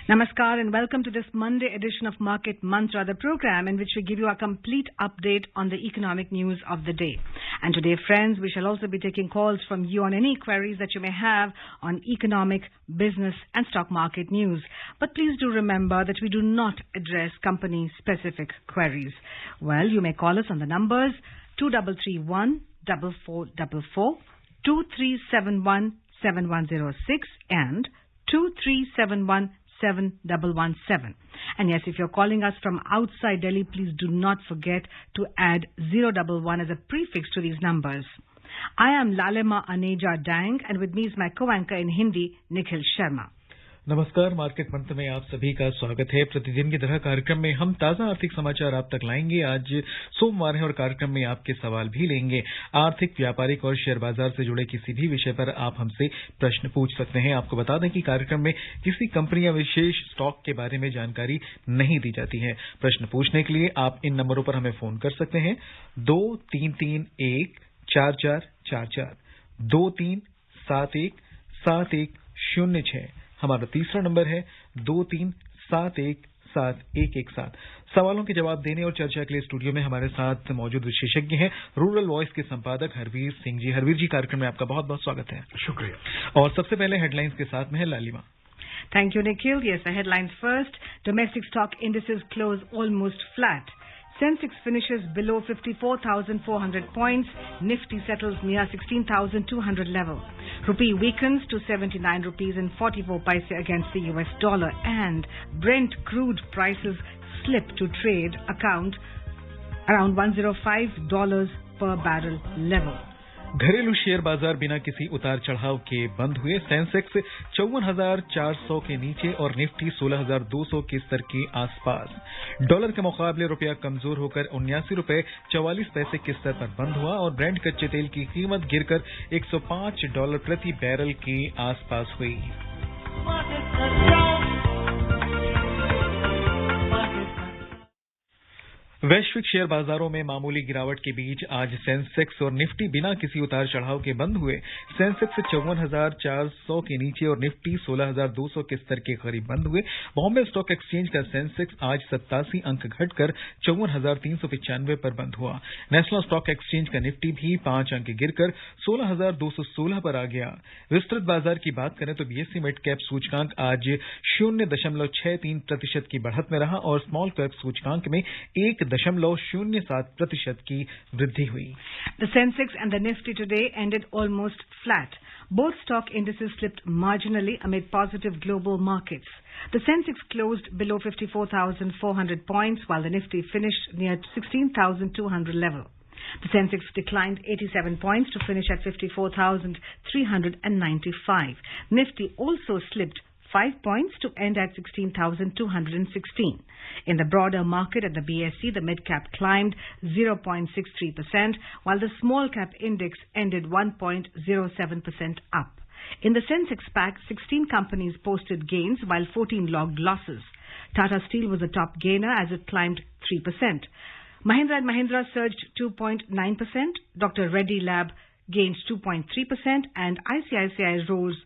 Namaskar and welcome to this Monday edition of Market Mantra, the program in which we give you a complete update on the economic news of the day. And today, friends, we shall also be taking calls from you on any queries that you may have on economic, business and stock market news. But please do remember that we do not address company-specific queries. Well, you may call us on the numbers 2331 4444, 2371 7106 and 2371 7117. And yes, if you're calling us from outside Delhi, please do not forget to add 011 as a prefix to these numbers. I am Lalema Aneja Dang and with me is my co-anchor in Hindi, Nikhil Sharma. नमस्कार, market मंत्र में आप सभी का स्वागत है। प्रतिदिन की तरह कार्यक्रम में हम ताजा आर्थिक समाचार आप तक लाएंगे। आज सोमवार है और कार्यक्रम में आपके सवाल भी लेंगे। आर्थिक, व्यापारिक और शेयर बाजार से जुड़े किसी भी विषय पर आप हमसे प्रश्न पूछ सकते हैं। आपको बता दें कि कार्यक्रम में किसी कंपनी या विशेष स्टॉक के बारे में जानकारी नहीं दी जाती है। प्रश्न पूछने के लिए आप इन नंबरों पर हमें फोन कर सकते हैं 23314444, 23717106। हमारा तीसरा नंबर है 23717117। सवालों के जवाब देने और चर्चा के लिए स्टूडियो में हमारे साथ मौजूद विशेषज्ञ हैं रूरल वॉइस के संपादक हरवीर सिंह जी। हरवीर जी, कार्यक्रम में आपका बहुत बहुत स्वागत है। शुक्रिया। और सबसे पहले हेडलाइंस के साथ में है लालिमा। Thank you, Nikhil. Yes, the headlines first. Domestic stock indices close almost flat. Sensex finishes below 54,400 points. Nifty settles near 16,200 level. Rupee weakens to 79 rupees and 44 paise against the US dollar. And Brent crude prices slip to trade account around $105 per barrel level. घरेलू share बाजार बिना किसी उतार चढ़ाव के बंद हुए। Sensex 54,400 के नीचे और निफ्टी 16,200 के स्तर के आसपास। डॉलर के मुकाबले रुपया कमजोर होकर 79 रुपए 44 पैसे के स्तर पर बंद हुआ और ब्रेंट कच्चे तेल की कीमत गिरकर $105 प्रति बैरल के आसपास हुई। वैश्विक शेयर बाजारों में मामूली गिरावट के बीच आज सेंसेक्स और निफ्टी बिना किसी उतार चढ़ाव के बंद हुए। सेंसेक्स 54,400 के नीचे और निफ्टी 16,200 के स्तर के करीब बंद हुए। बॉम्बे स्टॉक एक्सचेंज का सेंसेक्स आज 87 अंक घटकर 54,395 पर बंद हुआ। नेशनल स्टॉक एक्सचेंज का निफ्टी भी 5 अंक गिरकर 16,216 पर आ गया। विस्तृत बाजार की बात करें तो बीएसई मिड कैप सूचकांक आज 0.63% की बढ़त में रहा और स्मॉल कैप सूचकांक में 1.07% की वृद्धि हुई। The Sensex and the Nifty today ended almost flat. Both stock indices slipped marginally amid positive global markets. The Sensex closed below 54,400 points while the Nifty finished near 16,200 level. The Sensex declined 87 points to finish at 54,395. Nifty also slipped 5 points to end at 16,216. In the broader market at the BSE, the mid-cap climbed 0.63%, while the small-cap index ended 1.07% up. In the Sensex pack, 16 companies posted gains, while 14 logged losses. Tata Steel was the top gainer as it climbed 3%. Mahindra & Mahindra surged 2.9%. Dr. Reddy Lab gained 2.3%, and ICICI rose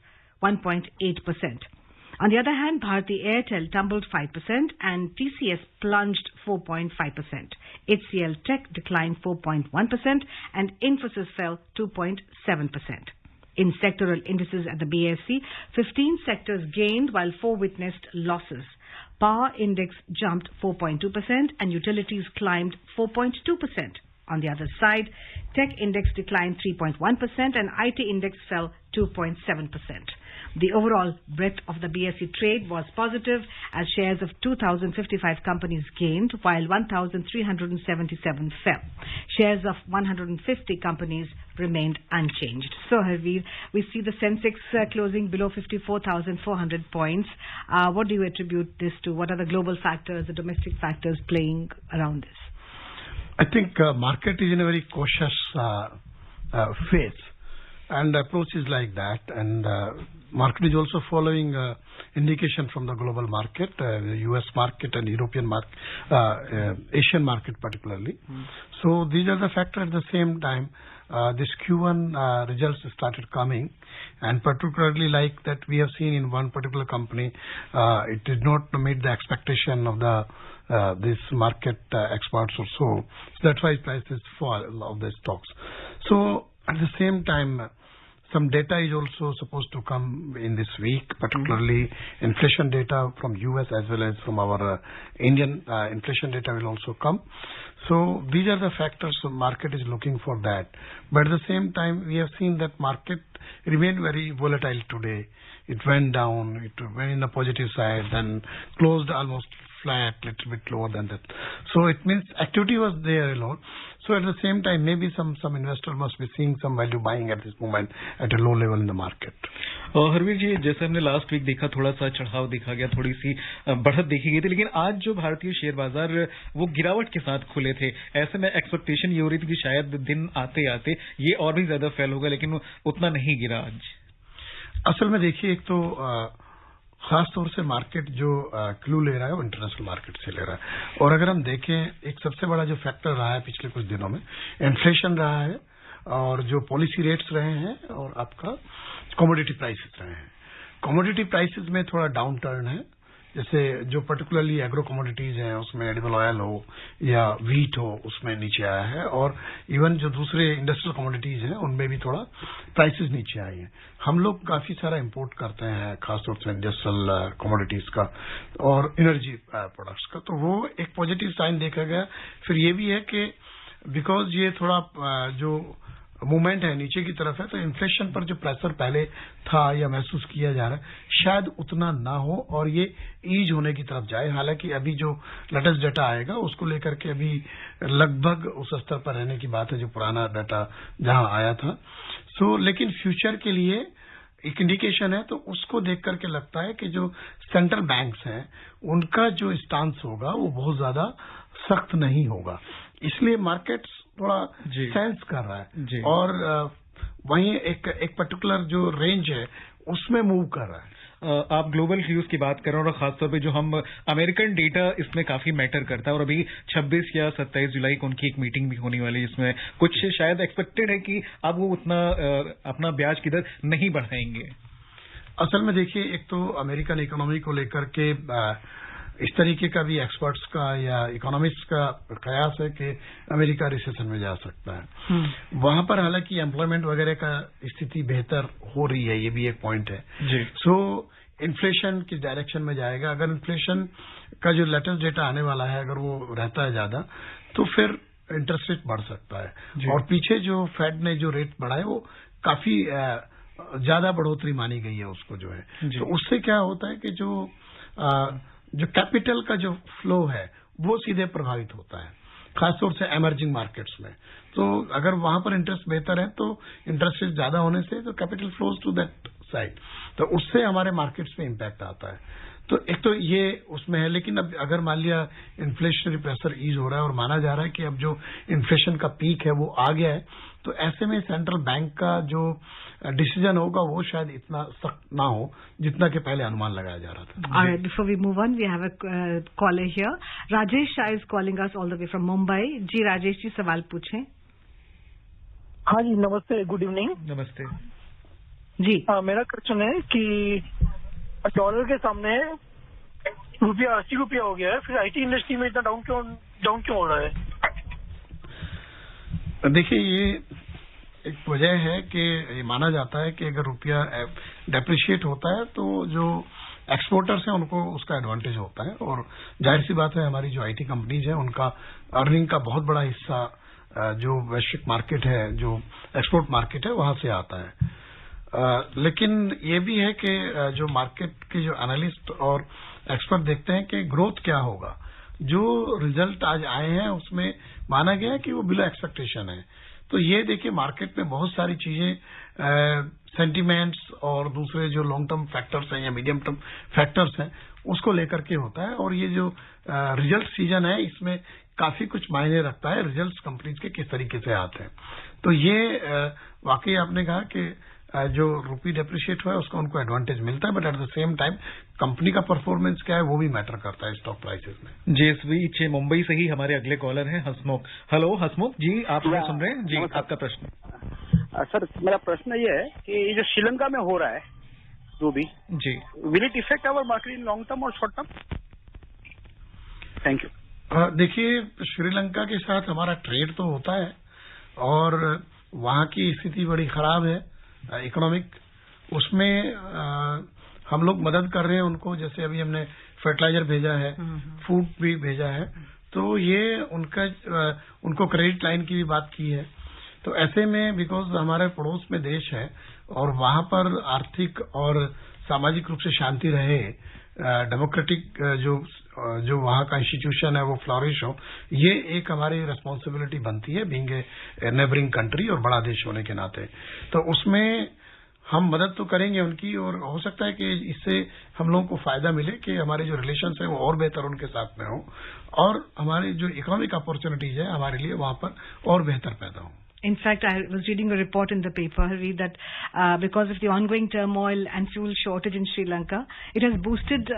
1.8%. On the other hand, Bharti Airtel tumbled 5% and TCS plunged 4.5%. HCL Tech declined 4.1% and Infosys fell 2.7%. In sectoral indices at the BSE, 15 sectors gained while 4 witnessed losses. Power index jumped 4.2% and utilities climbed 4.2%. On the other side, tech index declined 3.1% and IT index fell 2.7%. The overall breadth of the BSE trade was positive as shares of 2,055 companies gained while 1,377 fell. Shares of 150 companies remained unchanged. So, Harveer, we see the Sensex closing below 54,400 points. What do you attribute this to? What are the global factors, the domestic factors playing around this? I think market is in a very cautious phase, and approach is like that. And market is also following indication from the global market, US market and European market, Asian market particularly. So these are the factors. At the same time, this Q1 results started coming, and particularly like that we have seen in one particular company, it did not meet the expectation of the this market experts or so. That's why prices fall of the stocks. So at the same time, some data is also supposed to come in this week, particularly inflation data from US as well as from our Indian inflation data will also come. So these are the factors the market is looking for that. But at the same time, we have seen that market remained very volatile today. It went down, it went in the positive side, then closed almost flat, little bit lower than that. So it means activity was there a lot. So at the same time, maybe some investor must be seeing some value buying at this moment at a low level in the market. Harvir जी, जैसे हमने last week देखा, थोड़ा सा चढ़ाव देखा गया, थोड़ी सी बढ़त देखी गई थी, लेकिन आज जो भारतीय शेयर बाजार वो गिरावट के साथ खुले थे। ऐसे में एक्सपेक्टेशन ये हो रही थी कि शायद दिन आते आते ये और भी ज्यादा फेल होगा, लेकिन उतना नहीं गिरा आज। असल में देखिए, एक तो खास तौर से मार्केट जो क्लू ले रहा है वो इंटरनेशनल मार्केट से ले रहा है। और अगर हम देखें, एक सबसे बड़ा जो फैक्टर रहा है पिछले कुछ दिनों में इन्फ्लेशन रहा है, और जो पॉलिसी रेट्स रहे हैं, और आपका कमोडिटी प्राइसेस रहे हैं। कमोडिटी प्राइसेस में थोड़ा डाउन टर्न है, जैसे जो पर्टिकुलरली एग्रो कमोडिटीज हैं उसमें एडिबल ऑयल हो या व्हीट हो, उसमें नीचे आया है, और इवन जो दूसरे इंडस्ट्रियल कमोडिटीज हैं उनमें भी थोड़ा प्राइसेस नीचे आए हैं। हम लोग काफी सारा इंपोर्ट करते हैं, खासतौर से इंडस्ट्रियल कमोडिटीज का और एनर्जी प्रोडक्ट्स का, तो वो एक पॉजिटिव साइन देखा गया। फिर ये भी है कि बिकॉज ये थोड़ा जो मूवमेंट है नीचे की तरफ है, तो इन्फ्लेशन पर जो प्रेशर पहले था या महसूस किया जा रहा है, शायद उतना ना हो और ये ईज होने की तरफ जाए। हालांकि अभी जो लेटेस्ट डाटा आएगा उसको लेकर के अभी लगभग उस स्तर पर रहने की बात है जो पुराना डाटा जहां आया था। सो लेकिन फ्यूचर के लिए एक इंडिकेशन है, तो उसको देख करके लगता है कि जो सेंट्रल बैंक्स हैं उनका जो स्टांस होगा वो बहुत ज्यादा सख्त नहीं होगा, इसलिए मार्केट थोड़ा सेंस कर रहा है और वहीं एक पर्टिकुलर जो रेंज है उसमें मूव कर रहा है। आप ग्लोबल न्यूज की बात कर रहे हैं और खासतौर पे जो हम अमेरिकन डेटा इसमें काफी मैटर करता है, और अभी 26 या 27 जुलाई को उनकी एक मीटिंग भी होने वाली है, जिसमें कुछ शायद एक्सपेक्टेड है कि अब वो उतना अपना ब्याज की दर नहीं बढ़ाएंगे। असल में देखिए, एक तो अमेरिकन इकोनॉमी को लेकर के इस तरीके का भी एक्सपर्ट्स का या इकोनॉमिस्ट का कयास है कि अमेरिका रिसेशन में जा सकता है। वहां पर हालांकि एम्प्लॉयमेंट वगैरह का स्थिति बेहतर हो रही है, ये भी एक पॉइंट है। सो इन्फ्लेशन किस डायरेक्शन में जाएगा, अगर इन्फ्लेशन का जो लेटेस्ट डेटा आने वाला है अगर वो रहता है ज्यादा, तो फिर इंटरेस्ट रेट बढ़ सकता है। और पीछे जो फेड ने जो रेट बढ़ाए वो काफी ज्यादा बढ़ोतरी मानी गई है उसको जो है, तो उससे क्या होता है कि जो कैपिटल का जो फ्लो है वो सीधे प्रभावित होता है, खासतौर से इमर्जिंग मार्केट्स में। तो अगर वहां पर इंटरेस्ट बेहतर है तो इंटरेस्ट रेट ज्यादा होने से तो capital flows to that side, तो उससे हमारे मार्केट्स में इम्पैक्ट आता है। तो एक तो ये उसमें है, लेकिन अब अगर मान लिया इन्फ्लेशनरी प्रेशर ईज हो रहा है और माना जा रहा है कि अब जो इन्फ्लेशन का पीक है वो आ गया है, तो ऐसे में सेंट्रल बैंक का जो डिसीजन होगा वो शायद इतना सख्त ना हो जितना कि पहले अनुमान लगाया जा रहा था। Alright, before we move on, we have a caller here. Rajesh Shah is calling us all the way from Mumbai. जी राजेश जी, सवाल पूछें। हाँ जी, नमस्ते, गुड इवनिंग। नमस्ते जी। मेरा क्वेश्चन है कि डॉलर के सामने रुपया 80 रुपया हो गया है, फिर आईटी इंडस्ट्री में इतना डाउन क्यों हो रहा है? देखिए, ये एक वजह है कि ये माना जाता है कि अगर रुपया डेप्रिशिएट होता है तो जो एक्सपोर्टर्स हैं उनको उसका एडवांटेज होता है, और जाहिर सी बात है हमारी जो आईटी कंपनीज हैं उनका अर्निंग का बहुत बड़ा हिस्सा जो वैश्विक मार्केट है, जो एक्सपोर्ट मार्केट है, वहां से आता है। लेकिन ये भी है कि जो मार्केट के जो एनालिस्ट और एक्सपर्ट देखते हैं कि ग्रोथ क्या होगा। जो रिजल्ट आज आए हैं उसमें माना गया है कि वो बिलो एक्सपेक्टेशन है। तो ये देखिए, मार्केट में बहुत सारी चीजें सेंटिमेंट्स और दूसरे जो लॉन्ग टर्म फैक्टर्स हैं या मीडियम टर्म फैक्टर्स हैं उसको लेकर के होता है, और ये जो रिजल्ट सीजन है इसमें काफी कुछ मायने रखता है रिजल्ट्स कंपनीज के किस तरीके से आते हैं। तो ये वाकई आपने कहा कि जो रुपी डेप्रिशिएट हुआ है उसका उनको एडवांटेज मिलता है, but at the same time company का परफॉर्मेंस क्या है वो भी मैटर करता है स्टॉक प्राइसेस में। जी, इस बीच मुंबई से ही हमारे अगले कॉलर हैं हसमुख। हेलो हसमुख जी, आप हमें सुन रहे हैं जी? आपका प्रश्न। सर मेरा प्रश्न ये है कि ये जो श्रीलंका में हो रहा है जो भी जी, will it effect our market in long term और शॉर्ट टर्म? Thank you. देखिए, श्रीलंका के साथ हमारा ट्रेड तो होता है और वहाँ की स्थिति बड़ी खराब है इकोनॉमिक, उसमें हम लोग मदद कर रहे हैं उनको। जैसे अभी हमने फर्टिलाइजर भेजा है, फूड भी भेजा है, तो ये उनको क्रेडिट लाइन की भी बात की है। तो ऐसे में बिकॉज हमारे पड़ोस में देश है और वहां पर आर्थिक और सामाजिक रूप से शांति रहे, डेमोक्रेटिक जो वहां का इंस्टीट्यूशन है वो फ्लॉरिश हो, ये एक हमारी रिस्पॉन्सिबिलिटी बनती है बीइंग ए नेबरिंग कंट्री और बड़ा देश होने के नाते। तो उसमें हम मदद तो करेंगे उनकी, और हो सकता है कि इससे हम लोगों को फायदा मिले कि हमारे जो रिलेशंस है वो और बेहतर उनके साथ में हो और हमारी जो इकोनॉमिक अपॉर्चुनिटीज है हमारे लिए वहां पर और बेहतर पैदा हो। In fact, I was reading a report in the paper, Harry, that because of the ongoing turmoil and fuel shortage in Sri Lanka, it has boosted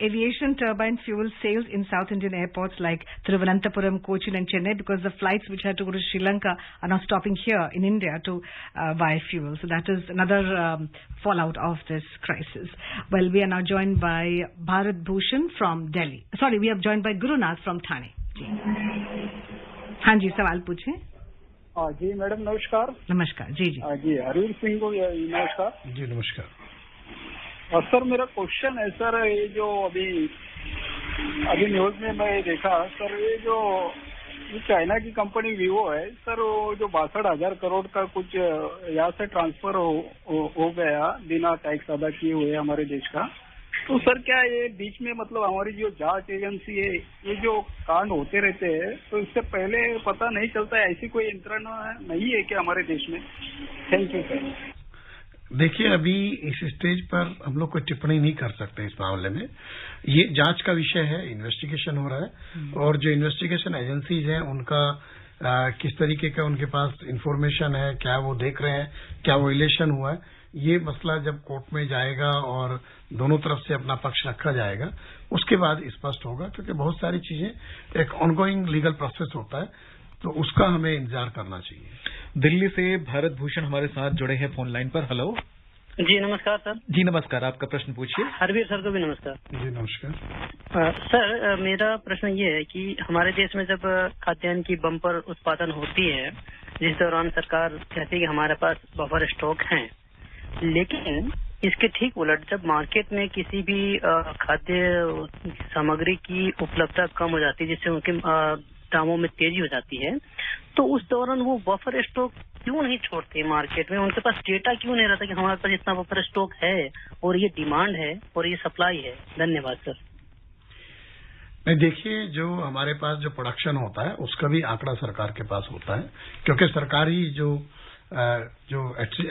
aviation turbine fuel sales in South Indian airports like Thiruvananthapuram, Cochin and Chennai, because the flights which had to go to Sri Lanka are now stopping here in India to buy fuel. So that is another fallout of this crisis. Well, we are now joined by Bharat Bhushan from Delhi. Sorry, we are joined by Gurunath from Thane. हाँ जी, सवाल पूछें। जी madam नमस्कार। नमस्कार जी। जी हरवीर सिंह को नमस्कार। जी नमस्कार। और sir मेरा क्वेश्चन है सर, ये जो अभी न्यूज में मैं देखा सर, ये जो चाइना की कंपनी वीवो है सर, वो जो 62,000 करोड़ का कुछ यहाँ से ट्रांसफर हो गया बिना टैक्स अदा किए हुए हमारे देश का। तो सर क्या ये बीच में मतलब हमारी जो जांच एजेंसी है ये जो कांड होते रहते हैं तो इससे पहले पता नहीं चलता है, ऐसी कोई यंत्रणा नहीं है क्या हमारे देश में? Thank you sir. देखिए, अभी इस स्टेज पर हम लोग कोई टिप्पणी नहीं कर सकते इस मामले में। ये जांच का विषय है, इन्वेस्टिगेशन हो रहा है और जो इन्वेस्टिगेशन एजेंसीज हैं उनका किस तरीके का उनके पास इंफॉर्मेशन है, क्या वो देख रहे हैं, क्या वो इलेक्शन हुआ है, ये मसला जब कोर्ट में जाएगा और दोनों तरफ से अपना पक्ष रखा जाएगा उसके बाद स्पष्ट होगा, क्योंकि बहुत सारी चीजें एक ऑनगोइंग लीगल प्रोसेस होता है, तो उसका हमें इंतजार करना चाहिए। दिल्ली से भारत भूषण हमारे साथ जुड़े हैं फोन लाइन पर। हेलो जी नमस्कार सर। जी नमस्कार, आपका प्रश्न पूछिए। हरवीर सर को भी नमस्कार। जी नमस्कार। सर मेरा प्रश्न ये है कि हमारे देश में जब खाद्यान्न की बम्पर उत्पादन होती है, जिस दौरान सरकार कहती है कि हमारे पास बफर स्टॉक हैं, लेकिन इसके ठीक उलट जब मार्केट में किसी भी खाद्य सामग्री की उपलब्धता कम हो जाती है, जिससे उनके दामों में तेजी हो जाती है, तो उस दौरान वो बफर स्टॉक क्यों नहीं छोड़ते मार्केट में? उनके पास डेटा क्यों नहीं रहता कि हमारे पास इतना बफर स्टॉक है और ये डिमांड है और ये सप्लाई है? धन्यवाद सर। नहीं, देखिए, जो हमारे पास जो प्रोडक्शन होता है उसका भी आंकड़ा सरकार के पास होता है, क्योंकि सरकार ही जो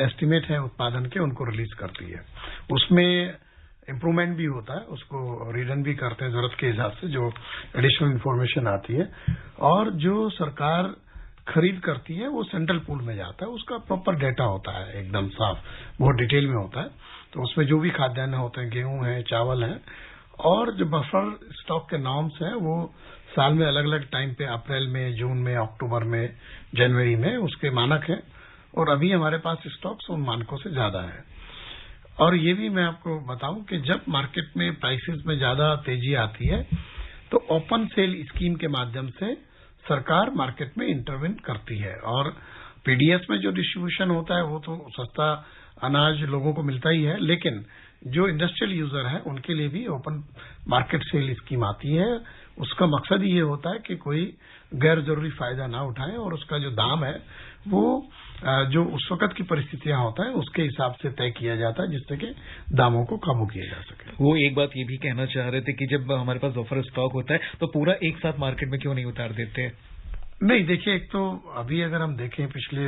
एस्टिमेट है उत्पादन के उनको रिलीज करती है। उसमें इम्प्रूवमेंट भी होता है, उसको रीडन भी करते हैं जरूरत के हिसाब से जो एडिशनल इंफॉर्मेशन आती है, और जो सरकार खरीद करती है वो सेंट्रल पूल में जाता है, उसका प्रॉपर डेटा होता है, एकदम साफ, बहुत डिटेल में होता है। तो उसमें जो भी खाद्यान्न होते हैं, गेहूं है, चावल है, और जो बफर स्टॉक के नॉर्म्स हैं वो साल में अलग अलग टाइम पे, अप्रैल में, जून में, अक्टूबर में, जनवरी में उसके मानक हैं, और अभी हमारे पास स्टॉक्स उन मानकों से ज्यादा है। और ये भी मैं आपको बताऊं कि जब मार्केट में प्राइसेस में ज्यादा तेजी आती है तो ओपन सेल स्कीम के माध्यम से सरकार मार्केट में इंटरवेन करती है, और पीडीएस में जो डिस्ट्रीब्यूशन होता है वो तो सस्ता अनाज लोगों को मिलता ही है, लेकिन जो इंडस्ट्रियल यूजर है उनके लिए भी ओपन मार्केट सेल स्कीम आती है। उसका मकसद ये होता है कि कोई गैर जरूरी फायदा ना उठाए, और उसका जो दाम है वो जो उस वक्त की परिस्थितियां होता है उसके हिसाब से तय किया जाता है, जिससे कि दामों को काबू किया जा सके। वो एक बात ये भी कहना चाह रहे थे कि जब हमारे पास बफर स्टॉक होता है तो पूरा एक साथ मार्केट में क्यों नहीं उतार देते? नहीं, देखिए, एक तो अभी अगर हम देखें पिछले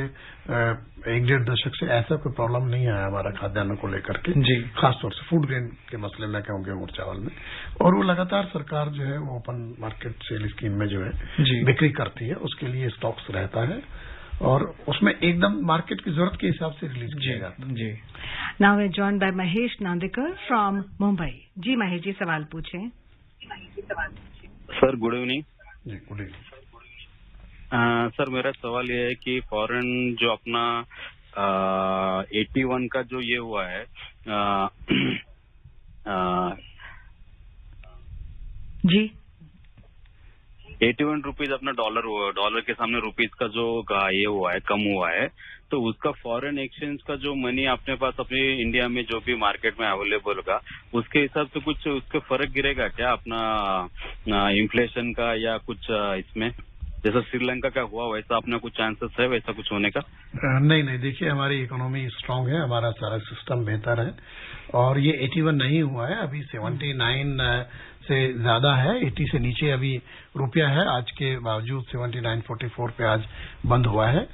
1-1.5 दशक से ऐसा कोई प्रॉब्लम नहीं आया हमारा खाद्यान्न को लेकर के जी, खासतौर से फूड ग्रेन के मसले में कहूँ गेहूं और चावल में, और वो लगातार सरकार जो है वो ओपन मार्केट सेल स्कीम में जो है बिक्री करती है, उसके लिए स्टॉक्स रहता है। और उसमें एकदम मार्केट की जरूरत के हिसाब से रिलीज किया जाता है। जी। Now we're joined by Mahesh Nandekar from Mumbai. जी महेश जी सवाल पूछें। Sir good evening. जी गुड इवनिंग। सर मेरा सवाल ये है कि फॉरेन जो अपना 81 का जो ये हुआ है जी 81 रुपीज अपना डॉलर के सामने रुपीज का जो ये हुआ है कम हुआ है, तो उसका फॉरेन एक्सचेंज का जो मनी अपने पास अपने इंडिया में जो भी मार्केट में अवेलेबल होगा उसके हिसाब से कुछ उसका फर्क गिरेगा क्या अपना इन्फ्लेशन का, या कुछ इसमें जैसा श्रीलंका का हुआ वैसा अपना कुछ चांसेस है वैसा कुछ होने का? नहीं देखिए हमारी इकोनॉमी स्ट्रांग है, हमारा सारा सिस्टम बेहतर है और ये 81 नहीं हुआ है, अभी 79 से ज्यादा है, 80 से नीचे अभी रुपया है। आज के बावजूद 79.44 पे आज बंद हुआ है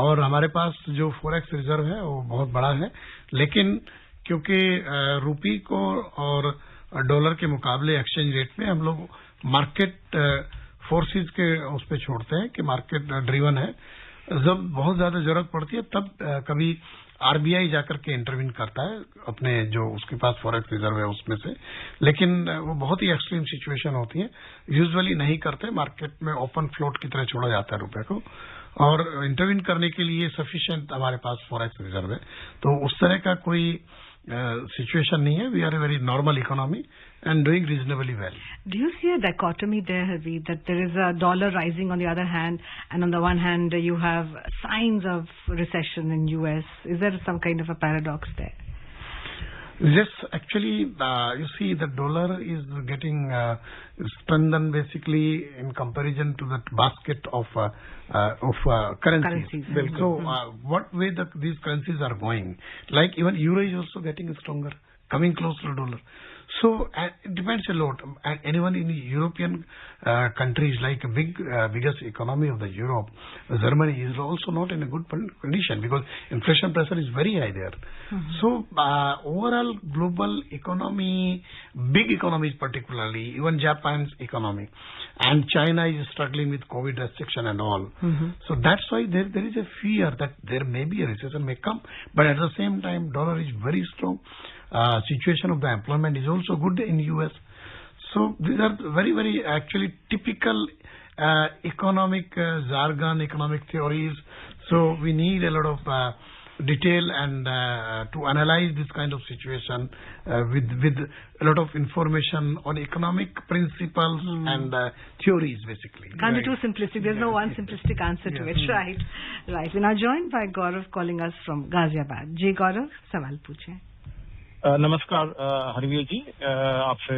और हमारे पास जो फॉरेक्स रिजर्व है वो बहुत बड़ा है, लेकिन क्योंकि रुपी को और डॉलर के मुकाबले एक्सचेंज रेट में हम लोग मार्केट फोर्सेस के उस पर छोड़ते हैं कि मार्केट ड्रिवन है, जब बहुत ज्यादा जरूरत पड़ती है तब कभी आरबीआई जाकर के इंटरवीन करता है अपने जो उसके पास फॉरेक्स रिजर्व है उसमें से, लेकिन वो बहुत ही एक्सट्रीम सिचुएशन होती है, यूजुअली नहीं करते, मार्केट में ओपन फ्लोट की तरह छोड़ा जाता है रुपए को और इंटरवीन करने के लिए सफिशिएंट हमारे पास फॉरेक्स रिजर्व है, तो उस तरह का कोई सिचुएशन नहीं है। We are a very normal economy and doing reasonably well. Do you see a dichotomy there, Harvi, that there is a dollar rising on the other hand, and on the one hand you have signs of recession in US? Is there some kind of a paradox there? Yes, actually, you see the dollar is getting strengthened basically in comparison to that basket of currencies. So, what way these currencies are going? Like even euro is also getting stronger, coming close to the dollar. So it depends a lot. And anyone in the European countries, like a biggest economy of the Europe, Germany is also not in a good condition because inflation pressure is very high there. So overall global economy, big economies particularly, even Japan's economy, and China is struggling with COVID restriction and all. So that's why there is a fear that there may be a recession may come, but at the same time dollar is very strong. Situation of the employment is also good in US. So these are very, very actually typical economic jargon, economic theories. So we need a lot of detail and to analyze this kind of situation with a lot of information on economic principles and theories basically. Can't be too simplistic. There's no one simplistic answer to it. Right. We're now joined by Gaurav calling us from Ghaziabad. Ji Gaurav, सवाल पूछें. नमस्कार हरवीर जी, आपसे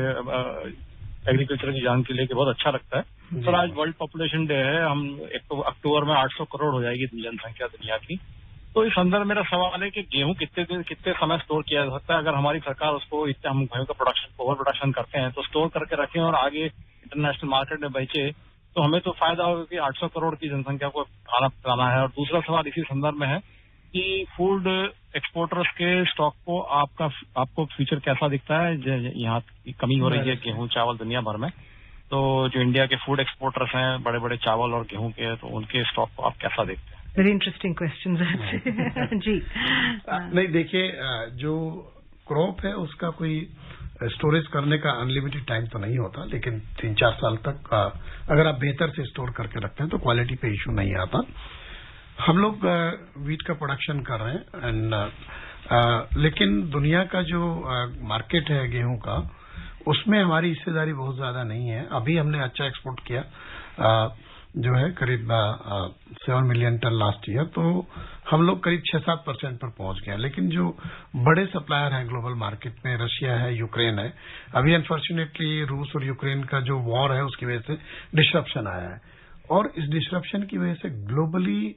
agriculture की जान के लिए बहुत अच्छा लगता है। सर आज वर्ल्ड पॉपुलेशन डे है, हम अक्टूबर में 800 करोड़ हो जाएगी जनसंख्या दुनिया की। तो इस संदर्भ मेरा सवाल है कि गेहूं कितने समय स्टोर किया जा सकता है? अगर हमारी सरकार उसको इतना हम गेहूं का प्रोडक्शन ओवर प्रोडक्शन करते हैं तो स्टोर करके रखें और आगे इंटरनेशनल मार्केट में बेचे तो हमें तो फायदा होगा कि 800 करोड़ की जनसंख्या को खाना पिलाना है। और दूसरा सवाल इसी संदर्भ में है कि फूड एक्सपोर्टर्स के स्टॉक को आपको फ्यूचर कैसा दिखता है? यहाँ कमी हो रही है गेहूं चावल दुनिया भर में, तो जो इंडिया के फूड एक्सपोर्टर्स हैं बड़े बड़े चावल और गेहूं के, तो उनके स्टॉक को आप कैसा देखते हैं? वेरी इंटरेस्टिंग क्वेश्चन जी। नहीं देखिए, जो क्रॉप है उसका कोई स्टोरेज करने का अनलिमिटेड टाइम तो नहीं होता, लेकिन 3-4 साल तक अगर आप बेहतर से स्टोर करके रखते हैं तो क्वालिटी पे इश्यू नहीं आता। हम लोग वीट का प्रोडक्शन कर रहे हैं एंड लेकिन दुनिया का जो मार्केट है गेहूं का उसमें हमारी हिस्सेदारी बहुत ज्यादा नहीं है। अभी हमने अच्छा एक्सपोर्ट किया जो है करीब 7 मिलियन टन लास्ट ईयर, तो हम लोग करीब 6-7% पर पहुंच गए। लेकिन जो बड़े सप्लायर हैं ग्लोबल मार्केट में, रशिया है, यूक्रेन है, अभी अनफॉर्चुनेटली रूस और यूक्रेन का जो वॉर है उसकी वजह से डिसरप्शन आया है और इस डिसरप्शन की वजह से ग्लोबली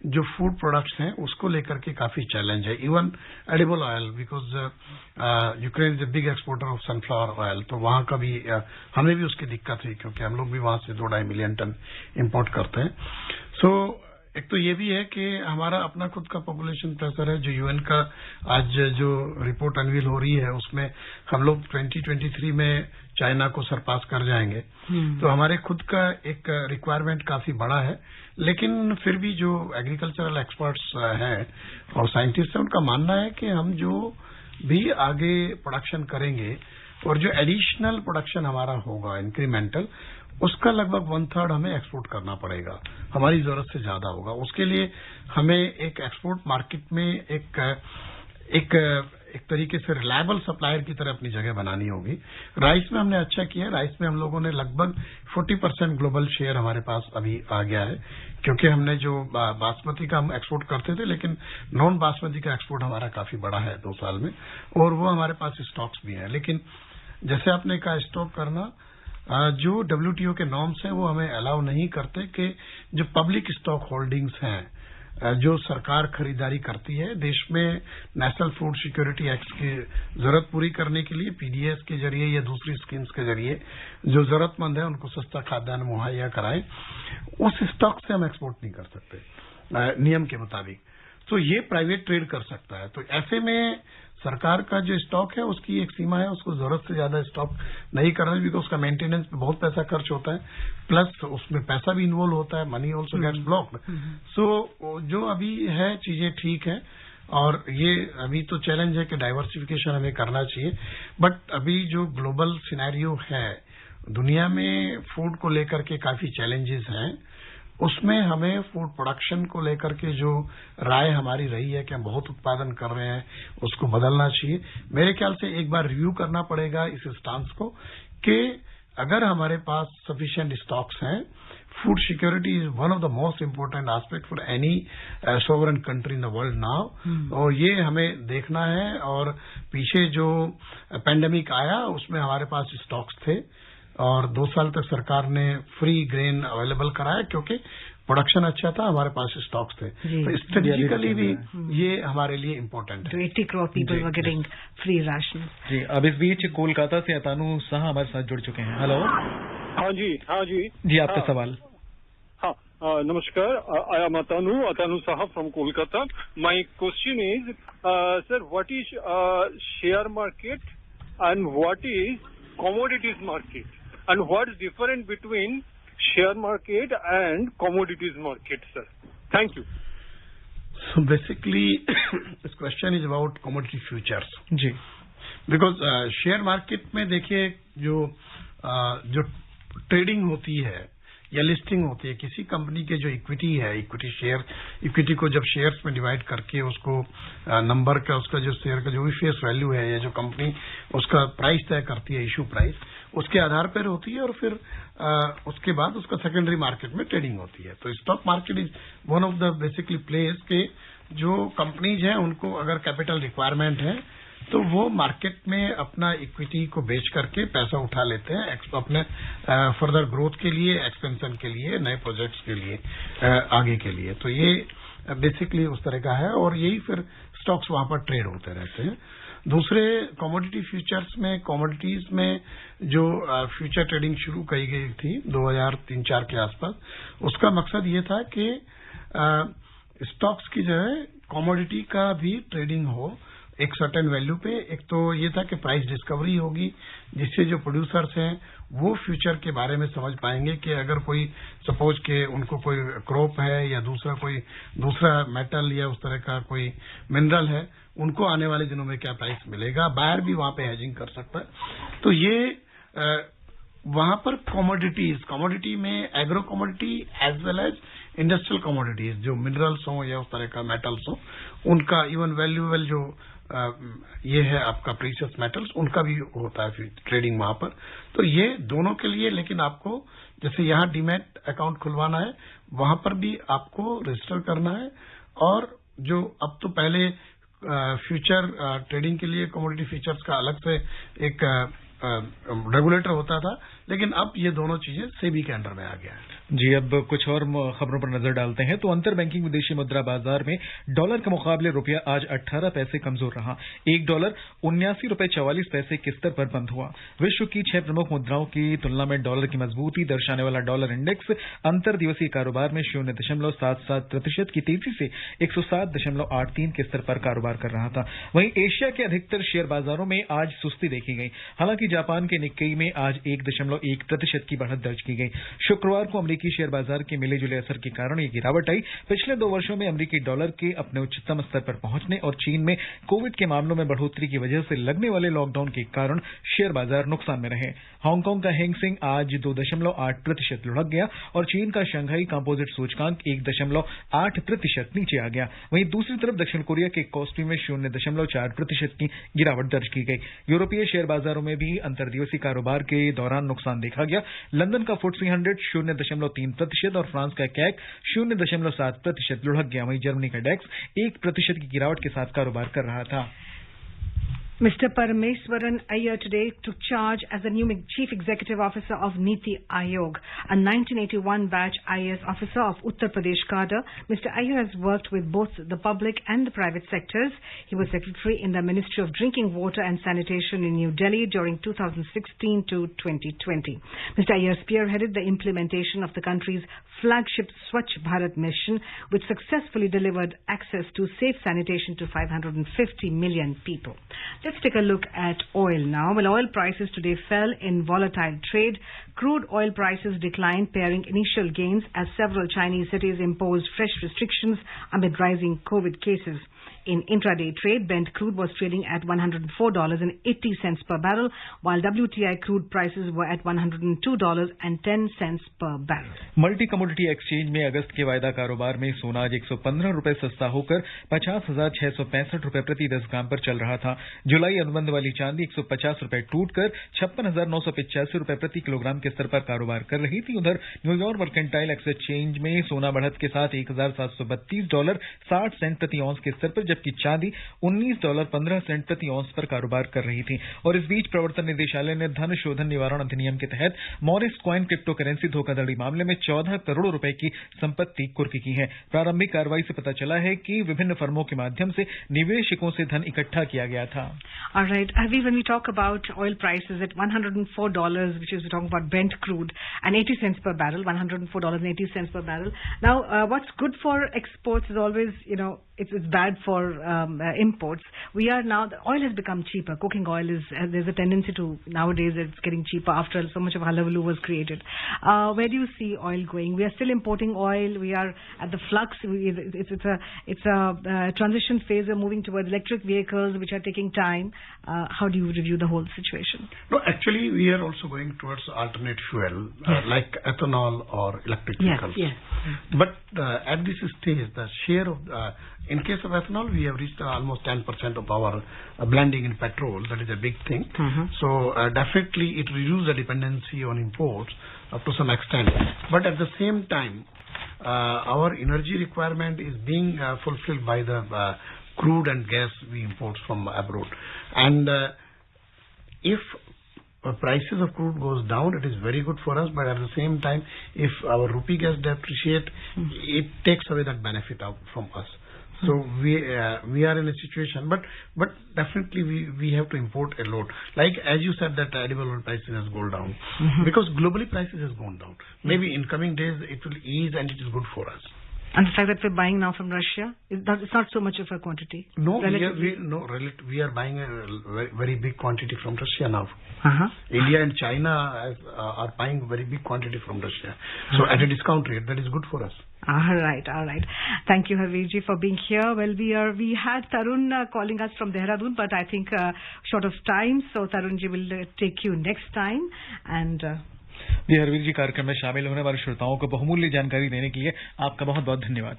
जो फूड प्रोडक्ट्स हैं उसको लेकर के काफी चैलेंज है। Even edible oil, because Ukraine is a big exporter of sunflower oil, तो वहां का भी हमें भी उसकी दिक्कत हुई क्योंकि हम लोग भी वहां से 2-2.5 मिलियन टन इंपोर्ट करते हैं। सो एक तो ये भी है कि हमारा अपना खुद का पॉपुलेशन प्रेशर है। जो यूएन का आज जो रिपोर्ट अनवील हो रही है उसमें हम लोग 2023 में चाइना को सरपास कर जाएंगे। तो हमारे खुद का एक रिक्वायरमेंट काफी बड़ा है, लेकिन फिर भी जो एग्रीकल्चरल एक्सपर्ट्स हैं और साइंटिस्ट हैं उनका मानना है कि हम जो भी आगे प्रोडक्शन करेंगे और जो एडिशनल प्रोडक्शन हमारा होगा इंक्रीमेंटल, उसका लगभग 1/3 हमें एक्सपोर्ट करना पड़ेगा। हमारी जरूरत से ज्यादा होगा। उसके लिए हमें एक एक्सपोर्ट मार्केट में एक तरीके से रिलायबल सप्लायर की तरह अपनी जगह बनानी होगी। राइस में हमने अच्छा किया। राइस में हम लोगों ने लगभग 40% ग्लोबल शेयर हमारे पास अभी आ गया है, क्योंकि हमने जो बासमती का हम एक्सपोर्ट करते थे, लेकिन नॉन बासमती का एक्सपोर्ट हमारा काफी बड़ा है 2 साल में, और वो हमारे पास स्टॉक्स भी हैं। लेकिन जैसे आपने कहा स्टॉक करना, जो WTO के नॉर्म्स हैं वो हमें अलाउ नहीं करते कि जो पब्लिक स्टॉक होल्डिंग्स हैं, जो सरकार खरीदारी करती है देश में नेशनल फूड सिक्योरिटी एक्ट की जरूरत पूरी करने के लिए PDS के जरिए या दूसरी स्कीम्स के जरिए जो जरूरतमंद है उनको सस्ता खाद्यान्न मुहैया कराएं, उस स्टॉक से हम एक्सपोर्ट नहीं कर सकते नियम के मुताबिक। तो ये प्राइवेट ट्रेड कर सकता है। तो ऐसे में सरकार का जो स्टॉक है उसकी एक सीमा है, उसको जरूरत से ज्यादा स्टॉक नहीं करना, बिकॉज उसका मेंटेनेंस पे बहुत पैसा खर्च होता है, प्लस उसमें पैसा भी इन्वॉल्व होता है, मनी ऑल्सो गेट्स ब्लॉक्ड। सो जो अभी है चीजें ठीक है, और ये अभी तो चैलेंज है कि डाइवर्सिफिकेशन हमें करना चाहिए। बट अभी जो ग्लोबल सिनेरियो है दुनिया में फूड को लेकर के काफी चैलेंजेस हैं, उसमें हमें फूड प्रोडक्शन को लेकर के जो राय हमारी रही है कि हम बहुत उत्पादन कर रहे हैं, उसको बदलना चाहिए। मेरे ख्याल से एक बार रिव्यू करना पड़ेगा इस स्टांस को कि अगर हमारे पास सफिशिएंट स्टॉक्स हैं, food security is one of the most important aspect for any sovereign country in the world now, और ये हमें देखना है। और पीछे जो पेंडेमिक आया उसमें हमारे पास स्टॉक्स थे, और 2 साल तक सरकार ने फ्री ग्रेन अवेलेबल कराया क्योंकि प्रोडक्शन अच्छा था, हमारे पास स्टॉक्स थे। तो स्ट्रेटेजिकली भी ये हमारे लिए इम्पोर्टेंट है। 80 crore people were getting free rations. जी, अब इस बीच कोलकाता से अतानु साहा हमारे साथ जुड़ चुके हैं। हेलो। हाँ जी जी, आपका सवाल। हाँ, नमस्कार। I am Atanu Saha from Kolkata. My question is sir, what is share market and what is commodities market, and what is different between share market and commodities market, sir? Thank you. So basically this question is about commodity futures. जी, because share market में देखिए जो trading होती है या listing होती है किसी कंपनी के, जो इक्विटी है, इक्विटी को जब शेयर्स में डिवाइड करके उसको नंबर का, उसका जो शेयर का जो भी फेस वैल्यू है, या जो कंपनी उसका प्राइस तय करती है, इशू प्राइस, उसके आधार पर होती है, और फिर उसके बाद उसका सेकेंडरी मार्केट में ट्रेडिंग होती है। तो stock market is one of the basically place के जो कंपनीज हैं उनको अगर कैपिटल रिक्वायरमेंट है तो वो मार्केट में अपना इक्विटी को बेच करके पैसा उठा लेते हैं अपने फर्दर ग्रोथ के लिए, एक्सपेंशन के लिए, नए प्रोजेक्ट्स के लिए, आगे के लिए। तो ये बेसिकली उस तरह का है, और यही फिर स्टॉक्स वहां पर ट्रेड होते रहते हैं। दूसरे कमोडिटी फ्यूचर्स में, कमोडिटीज में जो फ्यूचर ट्रेडिंग शुरू की गई थी 2003-4 के आसपास, उसका मकसद ये था कि स्टॉक्स की जो है कमोडिटी का भी ट्रेडिंग हो एक सर्टेन वैल्यू पे। एक तो ये था कि प्राइस डिस्कवरी होगी, जिससे जो प्रोड्यूसर्स हैं वो फ्यूचर के बारे में समझ पाएंगे कि अगर कोई सपोज के उनको कोई क्रॉप है या दूसरा मेटल या उस तरह का कोई मिनरल है, उनको आने वाले दिनों में क्या प्राइस मिलेगा। बायर भी वहां पे हेजिंग कर सकता है। तो ये वहां पर कमोडिटी में agro commodity as well as industrial commodities, जो मिनरल्स हों या उस तरह का मेटल्स हों, उनका इवन वैल्यूएबल जो ये है आपका प्रीशियस मेटल्स, उनका भी होता है ट्रेडिंग वहां पर। तो ये दोनों के लिए, लेकिन आपको जैसे यहाँ डीमैट अकाउंट खुलवाना है, वहां पर भी आपको रजिस्टर करना है। और जो अब तो पहले फ्यूचर ट्रेडिंग के लिए कमोडिटी फीचर्स का अलग से एक रेगुलेटर होता था, लेकिन अब ये दोनों चीजें सेबी के अंडर में आ गया है। जी, अब कुछ और खबरों पर नजर डालते हैं तो अंतर बैंकिंग विदेशी मुद्रा बाजार में डॉलर के मुकाबले रुपया आज 18 पैसे कमजोर रहा। $1 $79.44 के स्तर पर बंद हुआ। विश्व की 6 प्रमुख मुद्राओं की तुलना में डॉलर की मजबूती दर्शाने वाला डॉलर इंडेक्स अंतर दिवसीय कारोबार में 0.77% की तेजी से 107.83 के स्तर पर कारोबार कर रहा था। वहीं एशिया के अधिकतर शेयर बाजारों में आज सुस्ती देखी गई। हालांकि जापान के निक्केई में आज 1.1% की बढ़त दर्ज की गई। शुक्रवार को अमेरिकी शेयर बाजार के मिले जुले असर के कारण ये गिरावट आई। पिछले 2 वर्षों में अमेरिकी डॉलर के अपने उच्चतम स्तर पर पहुंचने और चीन में कोविड के मामलों में बढ़ोतरी की वजह से लगने वाले लॉकडाउन के कारण शेयर बाजार नुकसान में रहे। हांगकांग का हैंग सेंग आज 2.8% लुढ़क गया और चीन का शंघाई कंपोजिट सूचकांक 1.8% नीचे आ गया। वहीं दूसरी तरफ दक्षिण कोरिया के कॉस्पी में 0.4% की गिरावट दर्ज की गई। यूरोपीय शेयर बाजारों में भी अंतर्दिवसीय कारोबार के दौरान नुकसान देखा गया। लंदन का FTSE 100 0.3% और फ्रांस का कैक 0.7% लुढ़क गया। वहीं जर्मनी का डेक्स 1% की गिरावट के साथ कारोबार कर रहा था। Mr. Parameswaran Iyer today took charge as the new Chief Executive Officer of Niti Aayog, a 1981 batch IAS officer of Uttar Pradesh cadre. Mr. Iyer has worked with both the public and the private sectors. He was secretary in the Ministry of Drinking Water and Sanitation in New Delhi during 2016 to 2020. Mr. Iyer spearheaded the implementation of the country's flagship Swachh Bharat mission, which successfully delivered access to safe sanitation to 550 million people. Let's take a look at oil now. Well, oil prices today fell in volatile trade. Crude oil prices declined, pairing initial gains as several Chinese cities imposed fresh restrictions amid rising COVID cases. In intraday trade, Brent crude was trading at $104.80 per barrel, while WTI crude prices were at $102.10 per barrel. Multi commodity exchange में अगस्त के वायदा कारोबार में सोना आज 115 रुपए सस्ता होकर 50,665 रुपए प्रति 10 ग्राम पर चल रहा था। जुलाई अनुबंध वाली चांदी 150 रुपए टूटकर 56,985 रुपए प्रति किलोग्राम के स्तर पर कारोबार कर रही थी। उधर न्यूयॉर्क मर्केंटाइल एक्सचेंज में सोना बढ़त के साथ $1,732.60 प्रति औंस के स्तर पर, जबकि चांदी $19.15 प्रति औंस पर कारोबार कर रही थी। और इस बीच प्रवर्तन निदेशालय ने धन शोधन निवारण अधिनियम के तहत मॉरिस कॉइन क्रिप्टो करेंसी धोखाधड़ी मामले में 14 करोड़ रुपए की संपत्ति कुर्की की है। प्रारंभिक कार्रवाई से पता चला है कि विभिन्न फर्मों के माध्यम से निवेशकों से धन इकट्ठा किया गया था। All right, Avi, when we talk about oil prices at $104, which is we're talking about Brent crude, and 80 cents per barrel, $104.80 per barrel. Now, what's good for exports is always, it's bad for imports. The oil has become cheaper. Cooking oil there's a tendency to, nowadays it's getting cheaper after so much of hullabaloo was created. Where do you see oil going? We are still importing oil. We are at the flux. It's a transition phase. We're moving towards electric vehicles, which are taking time. How do you review the whole situation? No, actually, we are also going towards alternate fuel, like ethanol or electric vehicles. Yes. But at this stage, the share of in case of ethanol, we have reached almost 10% of our blending in petrol. That is a big thing. So definitely it reduces the dependency on imports up to some extent. But at the same time, our energy requirement is being fulfilled by the crude and gas we import from abroad. And if prices of crude goes down, it is very good for us. But at the same time, if our rupee gets depreciate, it takes away that benefit out from us. So we are in a situation, but definitely we have to import a lot. Like as you said, that edible oil prices has gone down because globally prices has gone down. Maybe in coming days it will ease and it is good for us. And the fact that we're buying now from Russia, it's not so much of a quantity. No, we are buying a very big quantity from Russia now. India and China are buying very big quantity from Russia. So at a discount rate, that is good for us. All right. Thank you, Harveerji, for being here. Well, we had Tarun calling us from Dehradun, but I think short of time, so Tarunji will take you next time. And जी, हरवीर जी, कार्यक्रम में शामिल होने वाले श्रोताओं को बहुमूल्य जानकारी देने के लिए आपका बहुत बहुत धन्यवाद।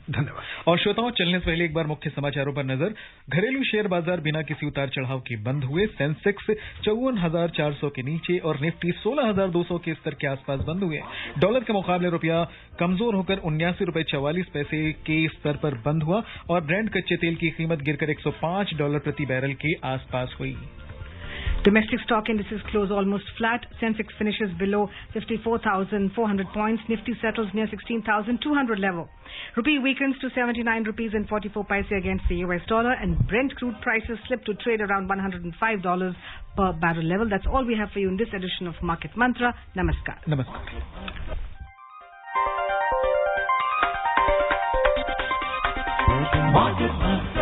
और श्रोताओं, चलने से पहले एक बार मुख्य समाचारों पर नजर। घरेलू शेयर बाजार बिना किसी उतार चढ़ाव के बंद हुए। सेंसेक्स 54,400 के नीचे और निफ्टी 16,200 के स्तर के आसपास बंद हुए। डॉलर के मुकाबले रुपया कमजोर होकर $79.44 के स्तर पर बंद हुआ और ब्रेंट कच्चे तेल की कीमत गिरकर $105 प्रति बैरल के आसपास हुई। Domestic stock indices close almost flat. Sensex finishes below 54,400 points. Nifty settles near 16,200 level. Rupee weakens to 79 rupees and 44 paise against the US dollar, and Brent crude prices slip to trade around $105 per barrel level. That's all we have for you in this edition of Market Mantra. Namaskar. Namaskar. Market Mantra.